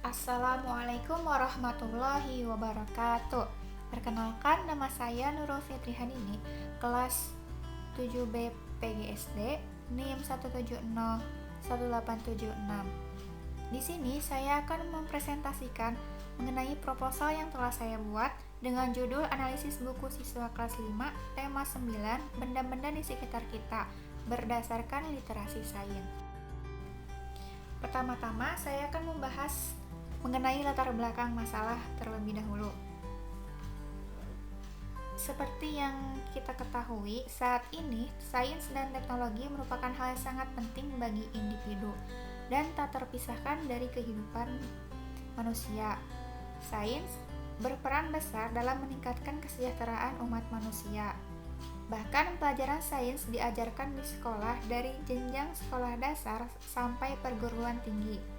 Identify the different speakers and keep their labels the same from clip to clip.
Speaker 1: Assalamualaikum warahmatullahi wabarakatuh. Perkenalkan, nama saya Nurul Fitrihanini, kelas 7B PGSD, NIM 1701876. Di sini saya akan mempresentasikan mengenai proposal yang telah saya buat dengan judul Analisis Buku Siswa Kelas 5, Tema 9, Benda-benda di Sekitar Kita, berdasarkan literasi sains. Pertama-tama, saya akan membahas mengenai latar belakang masalah terlebih dahulu. Seperti yang kita ketahui, saat ini sains dan teknologi merupakan hal yang sangat penting bagi individu dan tak terpisahkan dari kehidupan manusia. Sains berperan besar dalam meningkatkan kesejahteraan umat manusia. Bahkan pelajaran sains diajarkan di sekolah dari jenjang sekolah dasar sampai perguruan tinggi.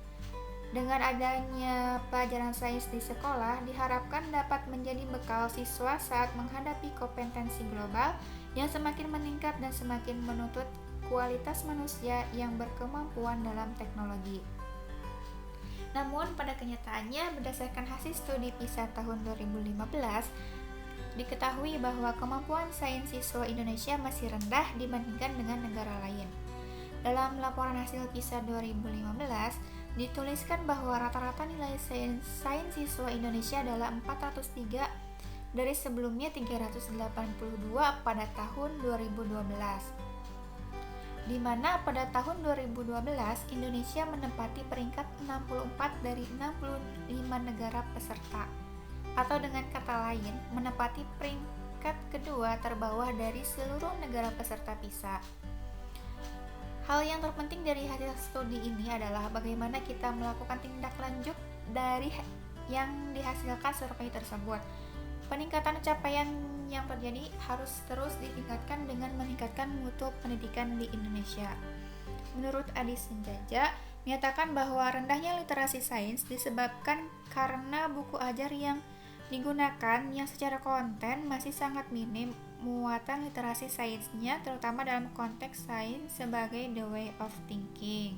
Speaker 1: Dengan adanya pelajaran sains di sekolah, diharapkan dapat menjadi bekal siswa saat menghadapi kompetensi global yang semakin meningkat dan semakin menuntut kualitas manusia yang berkemampuan dalam teknologi. Namun, pada kenyataannya, berdasarkan hasil studi PISA tahun 2015, diketahui bahwa kemampuan sains siswa Indonesia masih rendah dibandingkan dengan negara lain. Dalam laporan hasil PISA 2015, dituliskan bahwa rata-rata nilai sains siswa Indonesia adalah 403 dari sebelumnya 382 pada tahun 2012. Di mana pada tahun 2012 Indonesia menempati peringkat 64 dari 65 negara peserta, atau dengan kata lain menempati peringkat kedua terbawah dari seluruh negara peserta PISA. Hal yang terpenting dari hasil studi ini adalah bagaimana kita melakukan tindak lanjut dari yang dihasilkan survei tersebut. Peningkatan capaian yang terjadi harus terus ditingkatkan dengan meningkatkan mutu pendidikan di Indonesia. Menurut Adi Senjaja, menyatakan bahwa rendahnya literasi sains disebabkan karena buku ajar yang digunakan yang secara konten masih sangat minim muatan literasi sainsnya, terutama dalam konteks sains sebagai the way of thinking.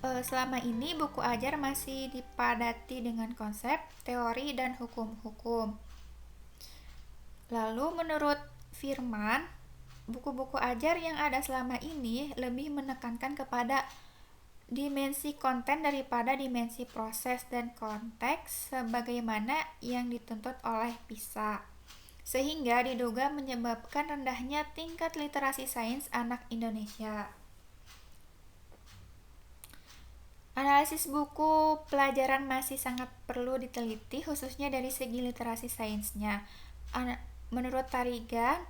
Speaker 1: Selama ini buku ajar masih dipadati dengan konsep, teori, dan hukum-hukum. Lalu menurut Firman, buku-buku ajar yang ada selama ini lebih menekankan kepada dimensi konten daripada dimensi proses dan konteks sebagaimana yang dituntut oleh PISA, sehingga diduga menyebabkan rendahnya tingkat literasi sains anak Indonesia. Analisis buku pelajaran masih sangat perlu diteliti, khususnya dari segi literasi sainsnya. Menurut Tarigan,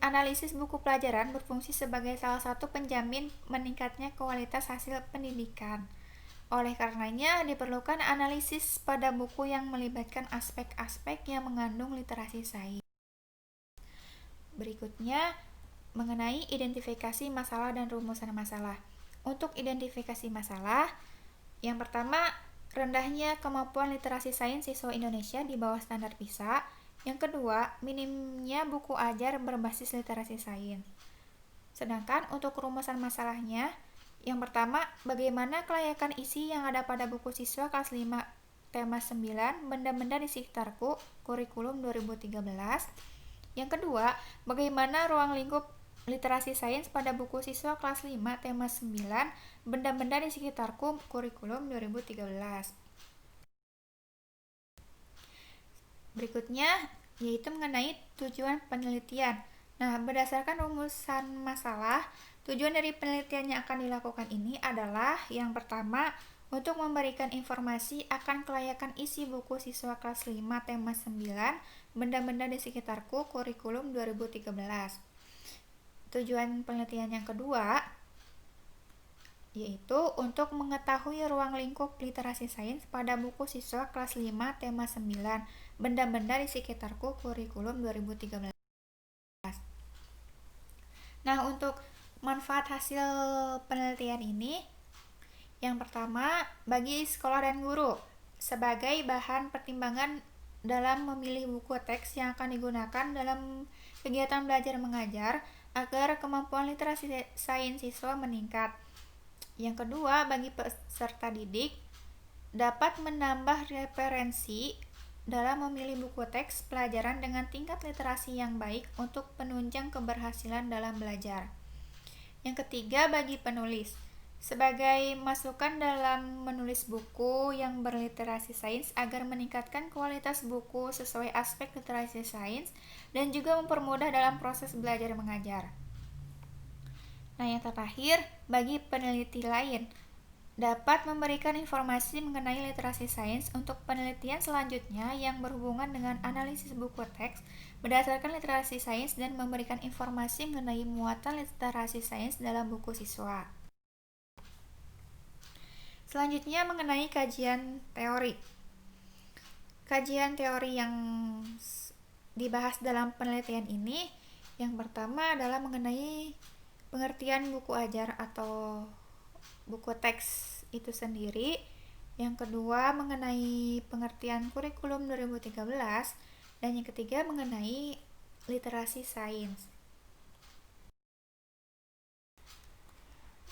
Speaker 1: analisis buku pelajaran berfungsi sebagai salah satu penjamin meningkatnya kualitas hasil pendidikan. Oleh karenanya, diperlukan analisis pada buku yang melibatkan aspek-aspek yang mengandung literasi sains. Berikutnya, mengenai identifikasi masalah dan rumusan masalah. Untuk identifikasi masalah, yang pertama, rendahnya kemampuan literasi sains siswa Indonesia di bawah standar PISA. Yang kedua, minimnya buku ajar berbasis literasi sains. Sedangkan untuk rumusan masalahnya, yang pertama, bagaimana kelayakan isi yang ada pada buku siswa kelas 5 tema 9, benda-benda di sekitarku, kurikulum 2013. Yang kedua, bagaimana ruang lingkup literasi sains pada buku siswa kelas 5 tema 9, benda-benda di sekitarku, kurikulum 2013. Berikutnya yaitu mengenai tujuan penelitian. Nah, berdasarkan rumusan masalah, tujuan dari penelitian yang akan dilakukan ini adalah yang pertama, untuk memberikan informasi akan kelayakan isi buku siswa kelas 5 tema 9, benda-benda di sekitarku, kurikulum 2013. Tujuan penelitian yang kedua yaitu untuk mengetahui ruang lingkup literasi sains pada buku siswa kelas 5 tema 9, benda-benda di sekitarku, kurikulum 2013. Nah, untuk manfaat hasil penelitian ini, yang pertama, bagi sekolah dan guru sebagai bahan pertimbangan dalam memilih buku teks yang akan digunakan dalam kegiatan belajar mengajar agar kemampuan literasi sains siswa meningkat. Yang kedua, bagi peserta didik dapat menambah referensi dalam memilih buku teks pelajaran dengan tingkat literasi yang baik untuk penunjang keberhasilan dalam belajar. Yang ketiga, bagi penulis, sebagai masukan dalam menulis buku yang berliterasi sains agar meningkatkan kualitas buku sesuai aspek literasi sains dan juga mempermudah dalam proses belajar mengajar. Nah, yang terakhir, bagi peneliti lain, dapat memberikan informasi mengenai literasi sains untuk penelitian selanjutnya yang berhubungan dengan analisis buku teks berdasarkan literasi sains dan memberikan informasi mengenai muatan literasi sains dalam buku siswa. Selanjutnya mengenai kajian teori. Kajian teori yang dibahas dalam penelitian ini, yang pertama adalah mengenai pengertian buku ajar atau buku teks itu sendiri. Yang kedua mengenai pengertian kurikulum 2013 dan yang ketiga mengenai literasi sains.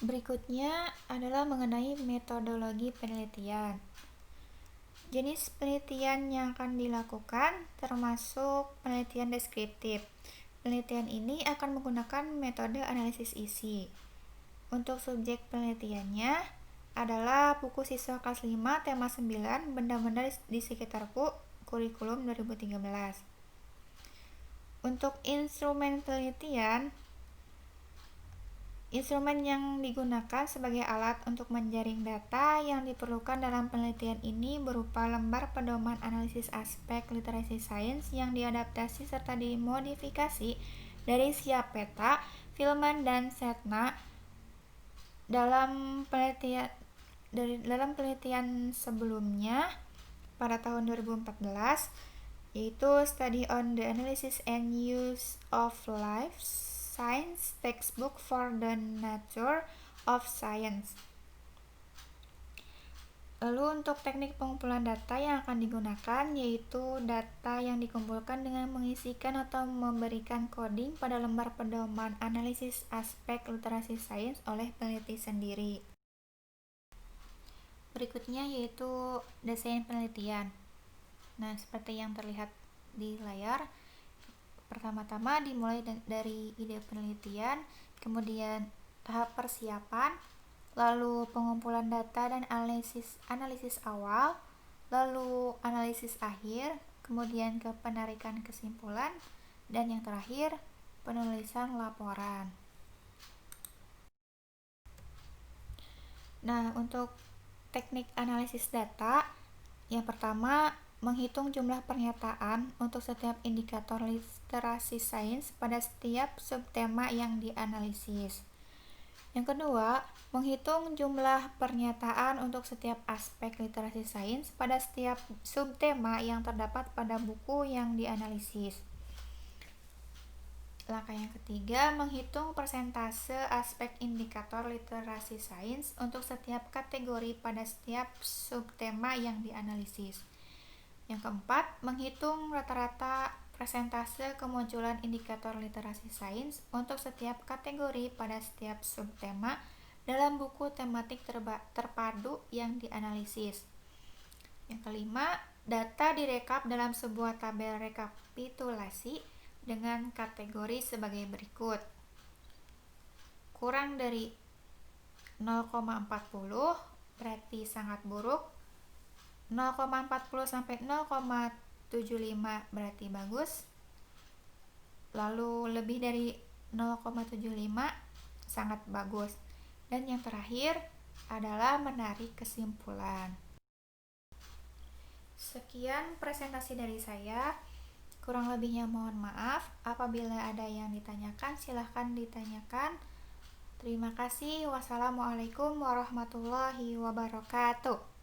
Speaker 1: Berikutnya adalah mengenai metodologi penelitian. Jenis penelitian yang akan dilakukan termasuk penelitian deskriptif. Penelitian ini akan menggunakan metode analisis isi. Untuk subjek penelitiannya adalah buku siswa kelas 5 tema 9 benda-benda di sekitarku kurikulum 2013. Untuk instrumen penelitian, instrumen yang digunakan sebagai alat untuk menjaring data yang diperlukan dalam penelitian ini berupa lembar pedoman analisis aspek literasi sains yang diadaptasi serta dimodifikasi dari siap peta, Filman dan Setna dalam penelitian sebelumnya pada tahun 2014, yaitu Study on the Analysis and Use of Life Science Textbook for the Nature of Science. Lalu untuk teknik pengumpulan data yang akan digunakan yaitu data yang dikumpulkan dengan mengisikan atau memberikan coding pada lembar pedoman analisis aspek literasi sains oleh peneliti sendiri. Berikutnya yaitu desain penelitian. Nah, seperti yang terlihat di layar, pertama-tama dimulai dari ide penelitian, kemudian tahap persiapan, lalu pengumpulan data dan analisis awal, lalu analisis akhir, kemudian ke penarikan kesimpulan, dan yang terakhir penulisan laporan. Nah, untuk teknik analisis data, yang pertama menghitung jumlah pernyataan untuk setiap indikator literasi sains pada setiap subtema yang dianalisis. Yang kedua, menghitung jumlah pernyataan untuk setiap aspek literasi sains pada setiap subtema yang terdapat pada buku yang dianalisis. Langkah yang ketiga, menghitung persentase aspek indikator literasi sains untuk setiap kategori pada setiap subtema yang dianalisis. Yang keempat, menghitung rata-rata persentase kemunculan indikator literasi sains untuk setiap kategori pada setiap subtema dalam buku tematik terpadu yang dianalisis. Yang kelima, data direkap dalam sebuah tabel rekapitulasi dengan kategori sebagai berikut. Kurang dari 0,40 berarti sangat buruk, 0,40 sampai 0,75 berarti bagus, lalu lebih dari 0,75 sangat bagus, dan yang terakhir adalah menarik kesimpulan. Sekian presentasi dari saya, kurang lebihnya mohon maaf. Apabila ada yang ditanyakan silahkan ditanyakan. Terima kasih. Wassalamualaikum warahmatullahi wabarakatuh.